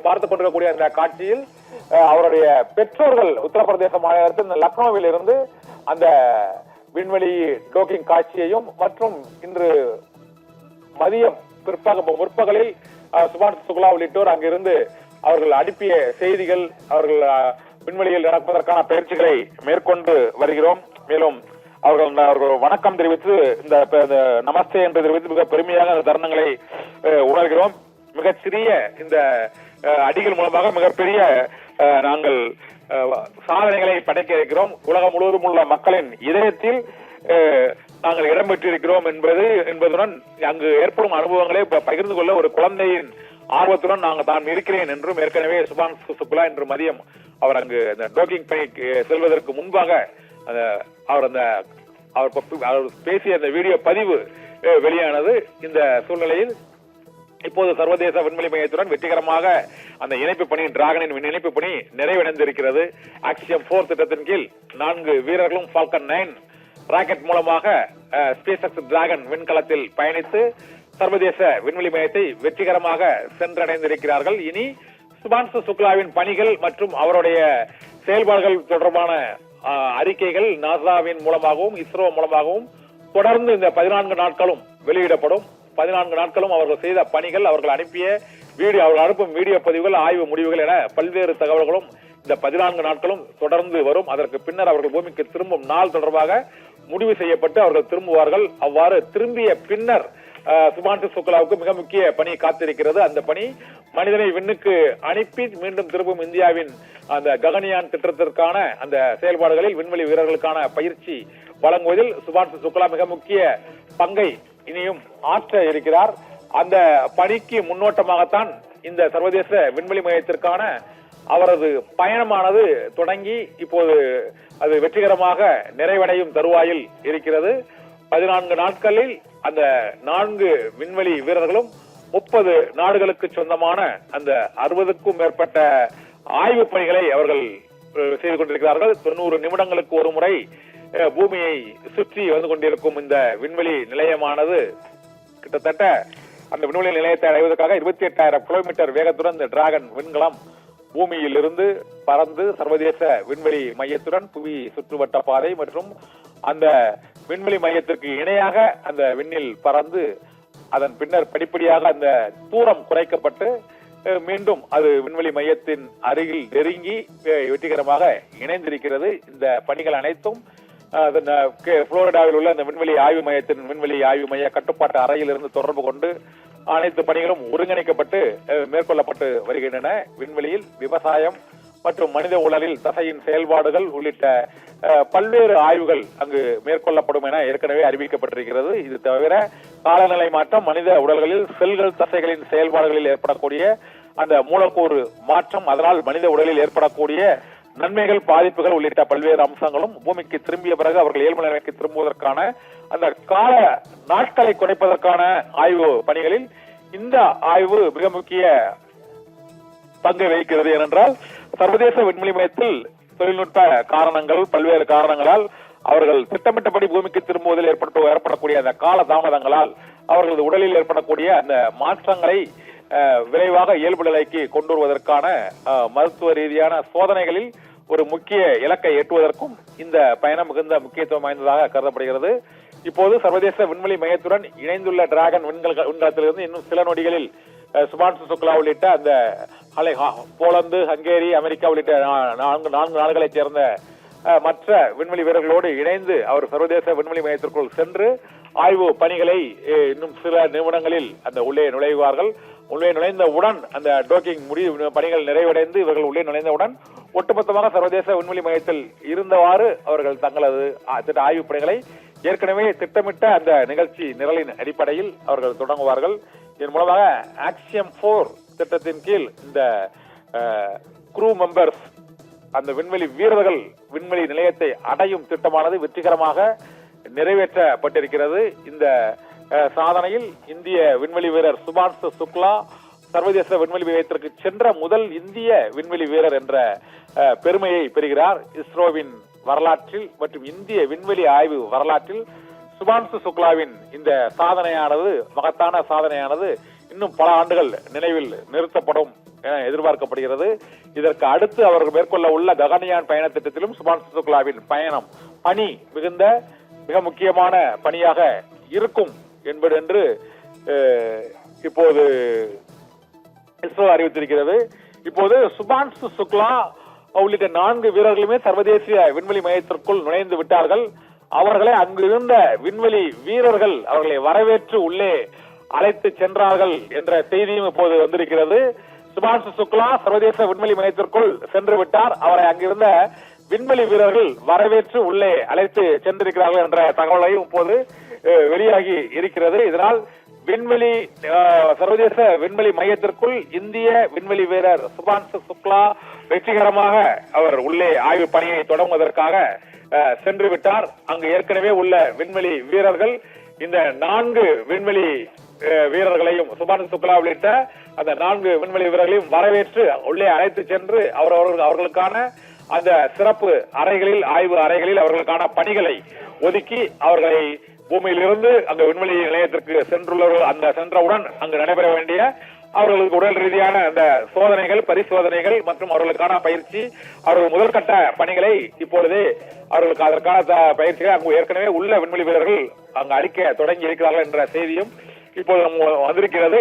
பார்த்துக் கொண்டிருக்கக்கூடிய அந்த காட்சியில் அவருடைய பெற்றோர்கள் உத்தரப்பிரதேச மாநிலத்தின் லக்னோவில் இருந்து அந்த விண்வெளி டோக்கிங் காட்சியையும் மற்றும் இன்று மதியம் முற்பகலில் சுபான்சு சுக்லா உள்ளிட்டோர் அங்கிருந்து அவர்கள் அனுப்பிய செய்திகள், அவர்கள் விண்வெளியில் நடப்பதற்கான பயிற்சிகளை மேற்கொண்டு வருகிறோம். மேலும் அவர்கள் வணக்கம் தெரிவித்து இந்த நமஸ்தே என்று தெரிவித்து மிக பெருமையாக அந்த தருணங்களை உணர்கிறோம். மிகச்சிறிய இந்த அடிகள் மூலமாக மிகப்பெரிய நாங்கள் சாதனைகளை படைக்க இருக்கிறோம். உலகம் முழுவதும் உள்ள மக்களின் இதயத்தில் நாங்கள் இடம்பெற்றிருக்கிறோம் என்பதுடன் அங்கு ஏற்படும் அனுபவங்களை பகிர்ந்து கொள்ள ஒரு குழந்தையின் ஆர்வத்துடன் தான் இருக்கிறேன் என்றும் ஏற்கனவே சுபான்சு சுக்லா இன்று மதியம் அவர் அங்கு அந்த டோக்கிங் பணிக்கு செல்வதற்கு முன்பாக அவர் பேசிய அந்த வீடியோ பதிவு வெளியானது. இந்த சூழ்நிலையில் இப்போது சர்வதேச விண்வெளி மையத்துடன் வெற்றிகரமாக அந்த இணைப்பு பணி, டிராகனின் இணைப்பு பணி நிறைவடைந்திருக்கிறது. ஆக்சியம் 4 திட்டத்தின் கீழ் 4 வீரர்களும் ஃபால்கன் 9 ராக்கெட் மூலமாக ஸ்பேஸ் எக்ஸ் டிராகன் விண்கலத்தில் பயணித்து சர்வதேச விண்வெளி மையத்தை வெற்றிகரமாக சென்றடைந்திருக்கிறார்கள். இனி சுபான்சு சுக்லாவின் பணிகள் மற்றும் அவருடைய செயல்பாடுகள் தொடர்பான அறிக்கைகள் நாசாவின் மூலமாகவும் இஸ்ரோ மூலமாகவும் தொடர்ந்து இந்த 14 நாட்களும் வெளியிடப்படும். 14 நாட்களும் அவர்கள் செய்த பணிகள், அவர்கள் அனுப்பும் வீடியோ பதிவுகள், ஆய்வு முடிவுகள் என பல்வேறு தகவல்களும் இந்த 14 நாட்களும் தொடர்ந்து வரும். அதற்கு பின்னர் அவர்கள் பூமிக்கு திரும்பும் நாள் தொடர்பாக முடிவு செய்யப்பட்டு அவர்கள் திரும்புவார்கள். அவ்வாறு திரும்பிய பின்னர் சுபான்சு சுக்லாவுக்கு மிக முக்கிய பணி காத்திருக்கிறது. அந்த பணி மனிதனை விண்ணுக்கு அனுப்பி மீண்டும் திரும்பும் இந்தியாவின் அந்த ககன்யான் திட்டத்திற்கான அந்த செயல்பாடுகளில் விண்வெளி வீரர்களுக்கான பயிற்சி வழங்குவதில் சுபான்சு சுக்லா மிக முக்கிய பங்கை இனியும் ஆற்ற இருக்கிறார். அந்த பணிக்கு முன்னோட்டமாகத்தான் இந்த சர்வதேச விண்வெளி மையத்திற்கான அவரது பயணமானது தொடங்கி இப்போது அது வெற்றிகரமாக நிறைவடையும் தருவாயில் இருக்கிறது. 14 நாட்களில் அந்த 4 விண்வெளி வீரர்களும் 30 நாடுகளுக்கு சொந்தமான அந்த 60க்கும் மேற்பட்ட ஆய்வு பணிகளை அவர்கள் செய்து கொண்டிருக்கிறார்கள். 90 நிமிடங்களுக்கு ஒரு முறை பூமியை சுற்றி வந்து கொண்டிருக்கும் இந்த விண்வெளி நிலையமானது கிட்டத்தட்ட அந்த விண்வெளி நிலையத்தை அடைவதற்காக 28,000 கிலோமீட்டர் வேகத்துடன் இந்த டிராகன் விண்கலம் பூமியில் இருந்து பறந்து சர்வதேச விண்வெளி மையத்துடன் புவி சுற்றுவட்ட பாதை மற்றும் அந்த விண்வெளி மையத்திற்கு இணையாக அந்த விண்ணில் பறந்து அதன் பின்னர் படிப்படியாக அந்த தூரம் குறைக்கப்பட்டு மீண்டும் அது விண்வெளி மையத்தின் அருகில் நெருங்கி வெற்றிகரமாக இணைந்திருக்கிறது. இந்த பணிகள் அனைத்தும் புளோரிடாவில் உள்ள அந்த விண்வெளி ஆய்வு மையத்தின் விண்வெளி ஆய்வு மைய கட்டுப்பாட்டு அறையில் இருந்து தொடர்பு கொண்டு அனைத்து பணிகளும் ஒருங்கிணைக்கப்பட்டு மேற்கொள்ளப்பட்டு வருகின்றன. விண்வெளியில் விவசாயம் மற்றும் மனித உடலில் தசையின் செயல்பாடுகள் உள்ளிட்ட பல்வேறு ஆய்வுகள் அங்கு மேற்கொள்ளப்படும் என ஏற்கனவே அறிவிக்கப்பட்டிருக்கிறது. இது தவிர காலநிலை மாற்றம், மனித உடல்களில் செல்கள் தசைகளின் செயல்பாடுகளில் ஏற்படக்கூடிய அந்த மூலக்கூறு மாற்றம், அதனால் மனித உடலில் ஏற்படக்கூடிய நன்மைகள், பாதிப்புகள் உள்ளிட்ட பல்வேறு அம்சங்களும் பூமிக்கு திரும்பிய பிறகு அவர்கள் இயல்பு நிலைக்கு திரும்புவதற்கான அந்த கால நாட்களை குறைப்பதற்கான ஆய்வு பணிகளில் இந்த ஆய்வு மிக முக்கிய பங்கு வகிக்கிறது. ஏனென்றால் சர்வதேச விண்வெளி மையத்தில் தொழில்நுட்ப காரணங்கள், பல்வேறு காரணங்களால் அவர்கள் திட்டமிட்டபடி பூமிக்கு திரும்புவதில் ஏற்படக்கூடிய அந்த கால தாமதங்களால் அவர்களது உடலில் ஏற்படக்கூடிய அந்த மாற்றங்களை விரைவாக இயல்பு நிலைக்கு கொண்டு வருவதற்கான மருத்துவ ரீதியான சோதனைகளில் ஒரு முக்கிய இலக்கை எட்டுவதற்கும் இந்த பயணம் மிகுந்த முக்கியத்துவம் வாய்ந்ததாக கருதப்படுகிறது. இப்போது சர்வதேச விண்வெளி மையத்துடன் இணைந்துள்ள டிராகன் விண்கலத்திலிருந்து இன்னும் சில நொடிகளில் சுபான்சு சுக்லா உள்ளிட்ட அந்த போலந்து, ஹங்கேரி, அமெரிக்கா உள்ளிட்ட 4 நாடுகளைச் சேர்ந்த மற்ற விண்வெளி வீரர்களோடு இணைந்து அவர் சர்வதேச விண்வெளி மையத்திற்குள் சென்று ஆய்வு பணிகளை இன்னும் சில நிமிடங்களில் அந்த உள்ளே நுழைவார்கள். உள்ளே நுழைந்தவுடன் அந்த டோக்கிங் பணிகள் நிறைவடைந்து இவர்கள் உள்ளே நுழைந்தவுடன் ஒட்டுமொத்தமாக சர்வதேச விண்வெளி மையத்தில் இருந்தவாறு அவர்கள் தங்களது ஆய்வு பணிகளை ஏற்கனவே திட்டமிட்ட அந்த நிகழ்ச்சி நிரலின் அடிப்படையில் அவர்கள் தொடங்குவார்கள். இதன் மூலமாக ஆக்சியம் 4 திட்டத்தின் கீழ் இந்த க்ரூ மெம்பர்ஸ், அந்த விண்வெளி வீரர்கள் விண்வெளி நிலையத்தை அடையும் திட்டமானது வெற்றிகரமாக நிறைவேற்றப்பட்டிருக்கிறது. இந்த சாதனையில் இந்திய விண்வெளி வீரர் சுபான்சு சுக்லா சர்வதேச விண்வெளி மையத்திற்கு சென்ற முதல் இந்திய விண்வெளி வீரர் என்ற பெருமையை பெறுகிறார். இஸ்ரோவின் வரலாற்றில் மற்றும் இந்திய விண்வெளி ஆய்வு வரலாற்றில் சுபான்சு சுக்லாவின் இந்த சாதனையானது, மகத்தான சாதனையானது இன்னும் பல ஆண்டுகள் நினைவில் நிறுத்தப்படும் என எதிர்பார்க்கப்படுகிறது. இதற்கு அடுத்து அவர்கள் மேற்கொள்ள உள்ள ககன்யான் பயண திட்டத்திலும் சுபான்சு சுக்லாவின் பயணம் பணி மிகுந்த மிக முக்கியமான பணியாக இருக்கும் என்பது என்று இப்போது இஸ்ரோ அறிவித்திருக்கிறது. இப்போது சுபான்சு சுக்லா உள்ளிட்ட 4 வீரர்களுமே சர்வதேசிய விண்வெளி மையத்திற்குள் நுழைந்து விட்டார்கள். அவர்களை அங்கிருந்த விண்வெளி வீரர்கள் அவர்களை வரவேற்று உள்ளே அழைத்து சென்றார்கள் என்ற செய்தியும் இப்போது வந்திருக்கிறது. சுபான்சு சுக்லா சர்வதேச விண்வெளி மையத்திற்குள் சென்று விட்டார். அவரை அங்கிருந்த விண்வெளி வீரர்கள் வரவேற்று உள்ளே அழைத்து சென்றிருக்கிறார்கள் என்ற தகவலையும் இப்போது வெளியாகி இருக்கிறது. இதனால் விண்வெளி சர்வதேச விண்வெளி மையத்திற்குள் இந்திய விண்வெளி வீரர் சுபான்சு சுக்லா வெற்றிகரமாக அவர் உள்ளே ஆய்வு பணியை தொடங்குவதற்காக சென்று விட்டார். அங்கு ஏற்கனவே உள்ள விண்வெளி வீரர்கள் இந்த 4 விண்வெளி வீரர்களையும் சுபான்சு சுக்லா உள்ளிட்ட அந்த 4 விண்வெளி வீரர்களையும் வரவேற்று உள்ளே அழைத்து சென்று அவர்களுக்கான அந்த சிறப்பு அறைகளில் ஆய்வு அறைகளில் அவர்களுக்கான பணிகளை ஒதுக்கி அவர்களை பூமியிலிருந்து அங்கு விண்வெளி நிலையத்திற்கு சென்றுள்ளவர்கள் அந்த சென்றவுடன் அங்கு நடைபெற வேண்டிய அவர்களுக்கு உடல் ரீதியான அந்த சோதனைகள் பரிசோதனைகள் மற்றும் அவர்களுக்கான பயிற்சி அவர்கள் முதற்கட்ட பணிகளை இப்பொழுதே அவர்களுக்கு அதற்கான பயிற்சிகளை அங்கு ஏற்கனவே உள்ள விண்வெளி வீரர்கள் அங்கு அளிக்க தொடங்கி இருக்கிறார்கள் என்ற செய்தியும் இப்போது வந்திருக்கிறது.